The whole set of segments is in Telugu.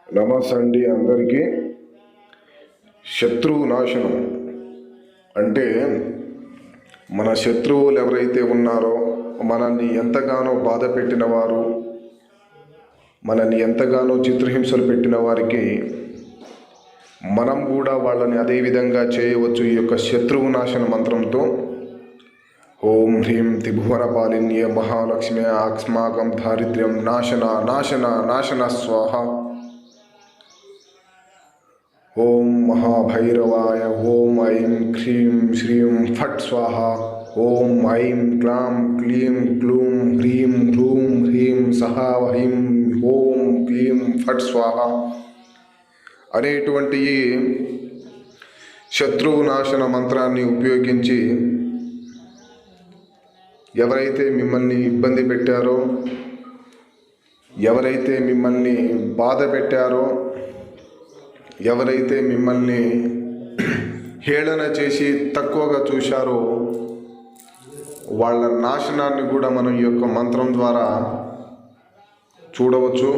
నమస్తే అండి అందరికీ. శత్రువు నాశనం అంటే మన శత్రువులు ఎవరైతే ఉన్నారో, మనల్ని ఎంతగానో బాధ పెట్టిన వారు, మనల్ని ఎంతగానో చిత్రహింసలు పెట్టిన వారికి మనం కూడా వాళ్ళని అదే విధంగా చేయవచ్చు ఈ యొక్క శత్రువు నాశన మంత్రంతో. ఓం హ్రీం త్రిభువనపాలిన్య మహాలక్ష్మి అస్మాకం దారిద్ర్యం నాశన నాశన నాశన స్వాహ. ఓం మహాభైరవాయ ఓం ఐం హ్రీం శ్రీం ఫట్ స్వాహ. ఓం ఐం క్లాం క్లీం క్లూం హ్రీం హ్రూం హ్రీం సహా హ్రీం ఓం క్లీం ఫట్ స్వాహ అనేటువంటి ఈ శత్రువు నాశన మంత్రాన్ని ఉపయోగించి ఎవరైతే మిమ్మల్ని ఇబ్బంది పెట్టారో, ఎవరైతే మిమ్మల్ని బాధ పెట్టారో, ఎవరైతే మిమ్మల్ని హేళన చేసి తక్కువగా చూశారో వాళ్ళ నాశనాన్ని కూడా మనం ఈ యొక్క మంత్రం ద్వారా చూడవచ్చు.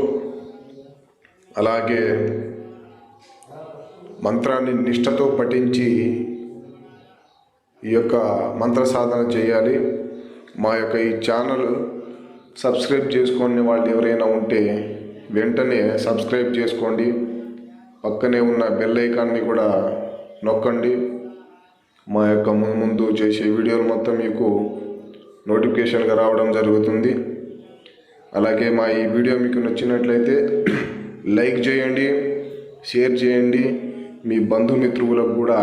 అలాగే మంత్రాన్ని నిష్ఠతో పఠించి ఈ యొక్క మంత్ర సాధన చేయాలి. మా యొక్క ఈ ఛానల్ సబ్స్క్రైబ్ చేసుకునే వాళ్ళు ఎవరైనా ఉంటే వెంటనే సబ్స్క్రైబ్ చేసుకోండి. పక్కనే ఉన్న బెల్ ఐకాన్ని కూడా నొక్కండి. మా యొక్క ముందు చేసే వీడియోలు మొత్తం మీకు నోటిఫికేషన్గా రావడం జరుగుతుంది. అలాగే మా ఈ వీడియో మీకు నచ్చినట్లయితే లైక్ చేయండి, షేర్ చేయండి, మీ బంధుమిత్రులకు కూడా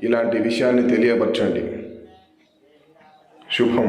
ఇలాంటి విషయాన్ని తెలియపరచండి. శుభం.